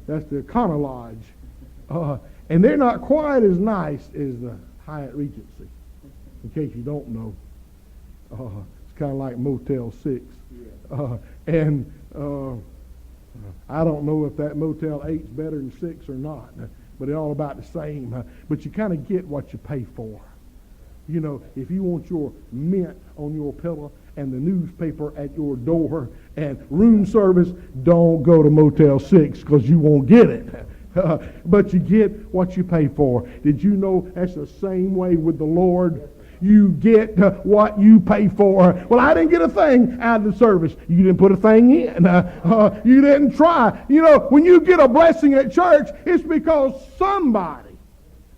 That's the Econo Lodge. And they're not quite as nice as the Hyatt Regency, in case you don't know. It's kind of like Motel 6. And I don't know if that Motel 8's better than 6 or not, but they're all about the same. But you kind of get what you pay for. You know, if you want your mint on your pillow and the newspaper at your door and room service, don't go to Motel 6 because you won't get it. But you get what you pay for. Did you know that's the same way with the Lord? You get what you pay for. Well, I didn't get a thing out of the service. You didn't put a thing in. You didn't try. You know, when you get a blessing at church, it's because somebody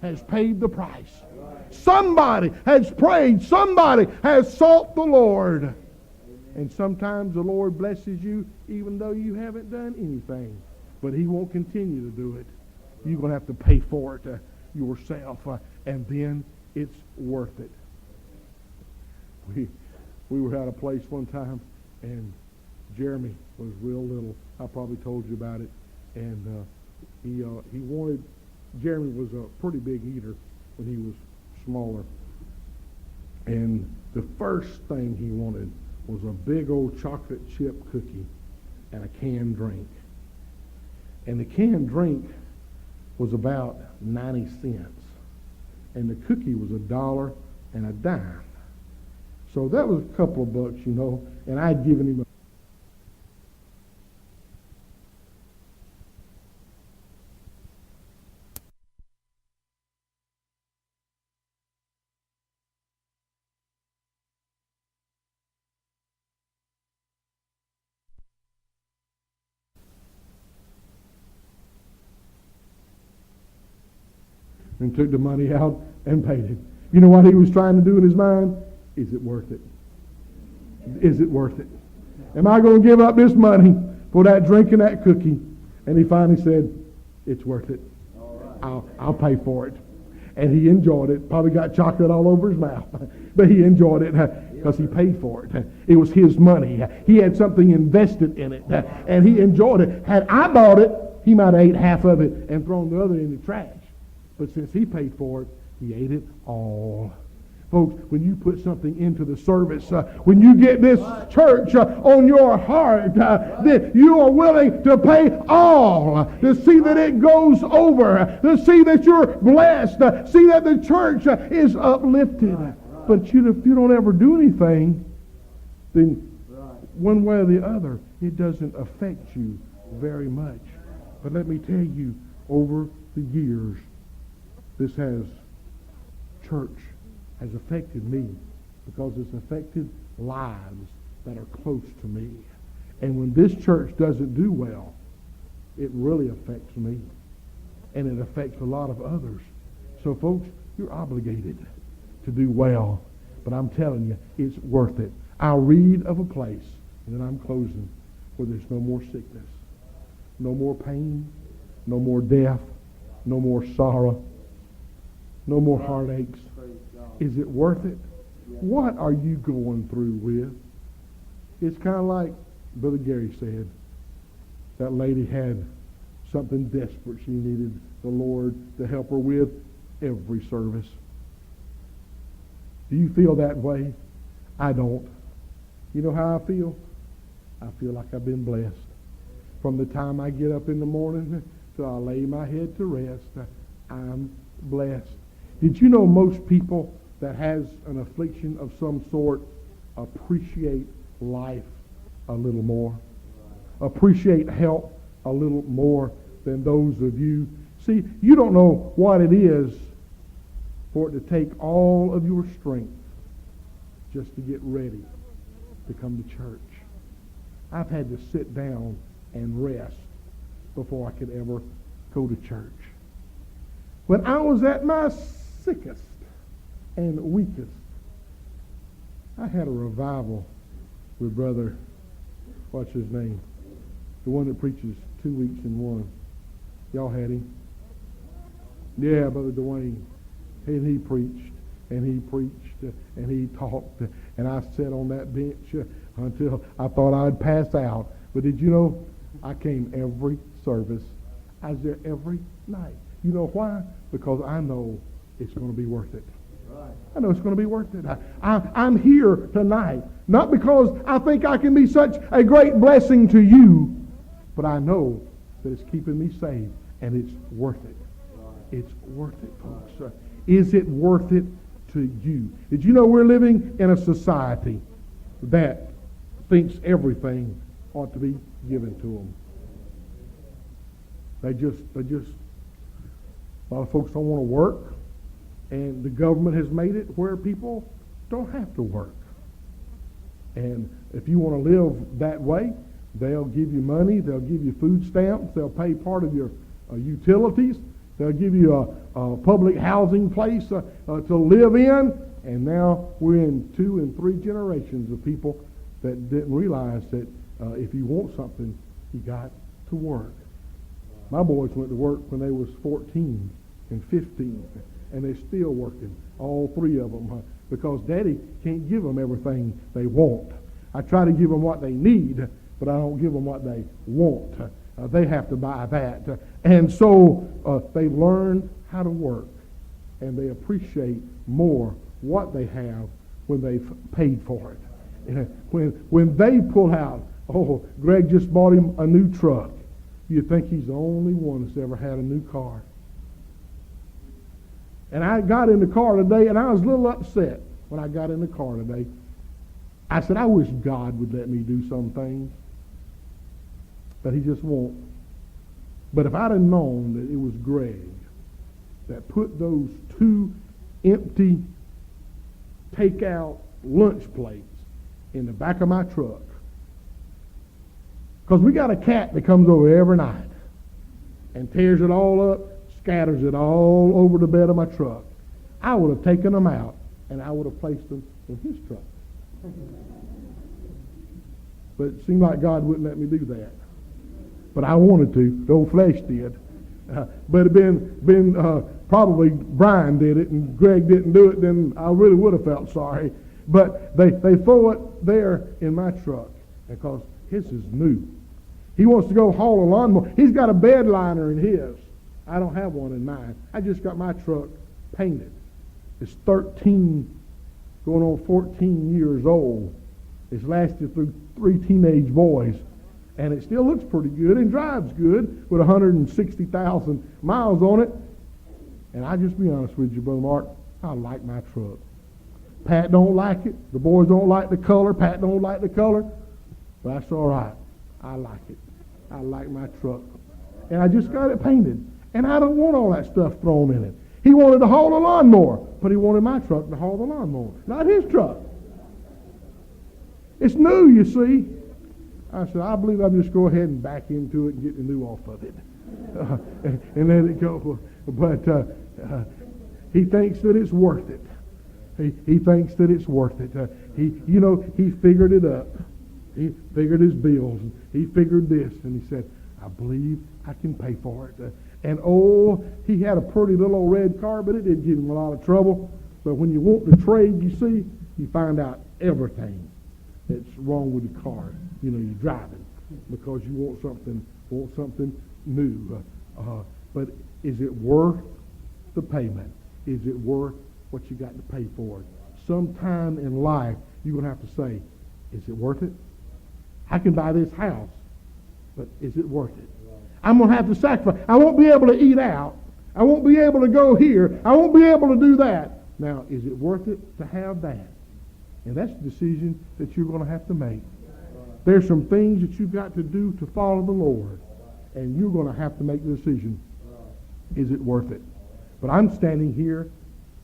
has paid the price. Somebody has prayed. Somebody has sought the Lord. And sometimes the Lord blesses you even though you haven't done anything. But He won't continue to do it. You're going to have to pay for it yourself. And then it's worth it. We were at a place one time, and Jeremy was real little. I probably told you about it. And he wanted, Jeremy was a pretty big eater when he was smaller. And the first thing he wanted was a big old chocolate chip cookie and a canned drink. And the canned drink was about 90 cents. And the cookie was $1 and a dime. So that was a couple of bucks, you know, and I'd given him and took the money out and paid it. You know what he was trying to do in his mind? Is it worth it? Is it worth it? Am I going to give up this money for that drink and that cookie? And he finally said, it's worth it. I'll pay for it. And he enjoyed it. Probably got chocolate all over his mouth. But he enjoyed it because he paid for it. It was his money. He had something invested in it. And he enjoyed it. Had I bought it, he might have ate half of it and thrown the other in the trash. But since he paid for it, he ate it all. Folks, when you put something into the service, when you get this church on your heart, then you are willing to pay all to see that it goes over, to see that you're blessed, to see that the church is uplifted. But if you don't ever do anything, then one way or the other, it doesn't affect you very much. But let me tell you, over the years, this church has affected me because it's affected lives that are close to me. And when this church doesn't do well, it really affects me. And it affects a lot of others. So folks, you're obligated to do well. But I'm telling you, it's worth it. I'll read of a place, and then I'm closing, where there's no more sickness, no more pain, no more death, no more sorrow, no more heartaches. Is it worth it? What are you going through with? It's kind of like Brother Gary said. That lady had something desperate she needed the Lord to help her with every service. Do you feel that way? I don't. You know how I feel? I feel like I've been blessed. From the time I get up in the morning till I lay my head to rest, I'm blessed. Did you know most people that has an affliction of some sort appreciate life a little more? Appreciate help a little more than those of you. See, you don't know what it is for it to take all of your strength just to get ready to come to church. I've had to sit down and rest before I could ever go to church. When I was at my sickest and weakest, I had a revival with Brother, what's his name? The one that preaches 2 weeks in one. Y'all had him? Yeah, Brother Dwayne. And he preached, and he preached, and he talked, and I sat on that bench until I thought I'd pass out. But did you know, I came every service. I was there every night. You know why? Because I know it's going to be worth it. Right. I know it's going to be worth it. I'm here tonight, not because I think I can be such a great blessing to you, but I know that it's keeping me safe, and it's worth it. It's worth it, folks. Is it worth it to you? Did you know we're living in a society that thinks everything ought to be given to them? They just, a lot of folks don't want to work, and the government has made it where people don't have to work. And if you want to live that way, they'll give you money, they'll give you food stamps, they'll pay part of your utilities, they'll give you a public housing place to live in, and now we're in 2 and 3 generations of people that didn't realize that if you want something, you got to work. My boys went to work when they was 14 and 15, and they're still working, all 3 of them, because Daddy can't give them everything they want. I try to give them what they need, but I don't give them what they want. They have to buy that. And so they've learned how to work, and they appreciate more what they have when they've paid for it. When they pull out, oh, Greg just bought him a new truck, you think he's the only one that's ever had a new car. And I got in the car today, and I was a little upset when I got in the car today. I said, I wish God would let me do some things, but he just won't. But if I'd have known that it was Greg that put those 2 empty takeout lunch plates in the back of my truck, because we got a cat that comes over every night and tears it all up, scatters it all over the bed of my truck, I would have taken them out and I would have placed them in his truck. But it seemed like God wouldn't let me do that. But I wanted to. The old flesh did. But it been probably Brian did it and Greg didn't do it, then I really would have felt sorry. But they throw it there in my truck because his is new. He wants to go haul a lawnmower. He's got a bed liner in his. I don't have one in mine. I just got my truck painted. It's 13, going on 14 years old. It's lasted through 3 teenage boys. And it still looks pretty good and drives good with 160,000 miles on it. And I just be honest with you, Brother Mark, I like my truck. Pat don't like it. The boys don't like the color. Pat don't like the color. But that's all right. I like it. I like my truck. And I just got it painted. And I don't want all that stuff thrown in it. He wanted to haul a lawnmower, but he wanted my truck to haul the lawnmower, not his truck. It's new, you see. I said, I believe I'll just go ahead and back into it and get the new off of it. And let it go. But he thinks that it's worth it. He thinks that it's worth it. He figured it up. He figured his bills. He figured this. And he said, I believe I can pay for it. And he had a pretty little old red car, but it didn't give him a lot of trouble. So when you want to trade, you see, you find out everything that's wrong with the car. You're driving because you want something new. But is it worth the payment? Is it worth what you got to pay for it? Sometime in life, you're going to have to say, is it worth it? I can buy this house, but is it worth it? I'm going to have to sacrifice. I won't be able to eat out. I won't be able to go here. I won't be able to do that. Now, is it worth it to have that? And that's the decision that you're going to have to make. There's some things that you've got to do to follow the Lord, and you're going to have to make the decision. Is it worth it? But I'm standing here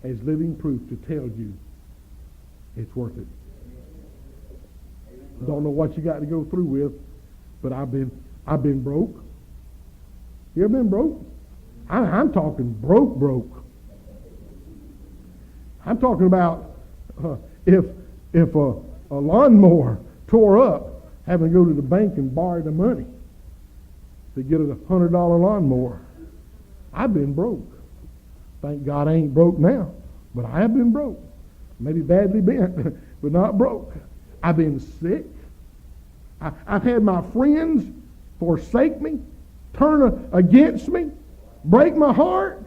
as living proof to tell you it's worth it. Don't know what you got to go through with, but I've been broke. You ever been broke? I'm talking broke. I'm talking about if a lawnmower tore up, having to go to the bank and borrow the money to get a $100 lawnmower. I've been broke. Thank God I ain't broke now, but I have been broke. Maybe badly bent, but not broke. I've been sick. I've had my friends forsake me, turn against me, break my heart.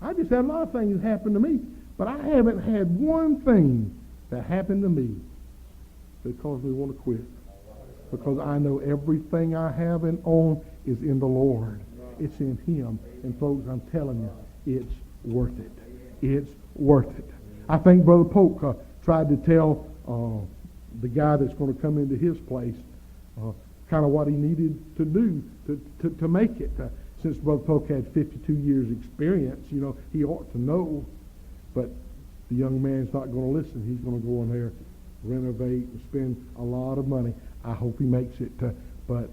I just had a lot of things happen to me, but I haven't had one thing that happened to me that caused me to want to quit. Because I know everything I have and own is in the Lord. It's in Him. And folks, I'm telling you, it's worth it. It's worth it. I think Brother Polk tried to tell the guy that's going to come into his place kind of what he needed to do to make it. Since Brother Polk had 52 years experience, he ought to know. But the young man's not going to listen. He's going to go in there, renovate, and spend a lot of money. I hope he makes it, but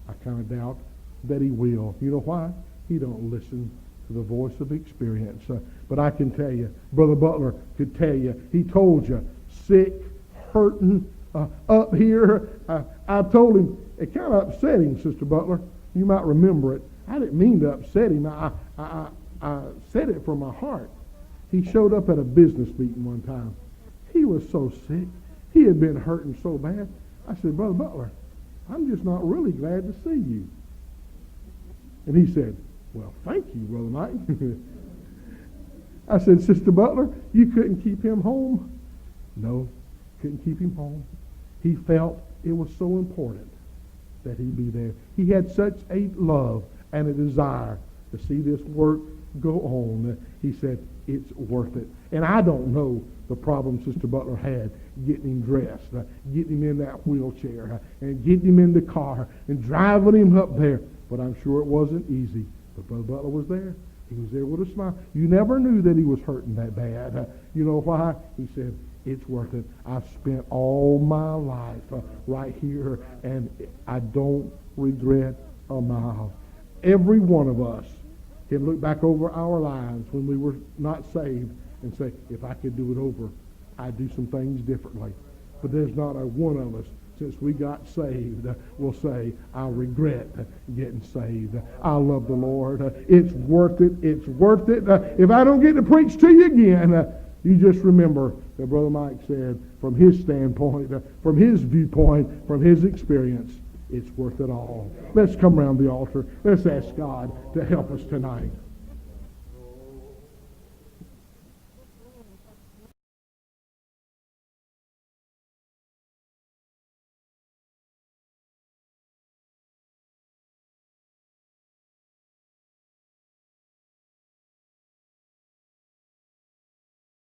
I kind of doubt that he will. You know why? He don't listen to the voice of experience. But I can tell you, Brother Butler could tell you, he told you, sick, hurting, up here. I told him, it kind of upset him, Sister Butler. You might remember it. I didn't mean to upset him. I said it from my heart. He showed up at a business meeting one time. He was so sick. He had been hurting so bad. I said, Brother Butler, I'm just not really glad to see you. And he said, well, thank you, Brother Mike. I said, Sister Butler, you couldn't keep him home? No, couldn't keep him home. He felt it was so important that he be there. He had such a love and a desire to see this work go on. He said, it's worth it. And I don't know the problem Sister Butler had getting him dressed, getting him in that wheelchair, and getting him in the car, and driving him up there. But I'm sure it wasn't easy. But Brother Butler was there. He was there with a smile. You never knew that he was hurting that bad. You know why? He said, it's worth it. I've spent all my life right here, and I don't regret a mile. Every one of us can look back over our lives when we were not saved and say, if I could do it over, I'd do some things differently. But there's not a one of us, since we got saved, will say, I regret getting saved. I love the Lord. It's worth it. It's worth it. If I don't get to preach to you again, you just remember that Brother Mike said, from his standpoint, from his viewpoint, from his experience, it's worth it all. Let's come around the altar. Let's ask God to help us tonight.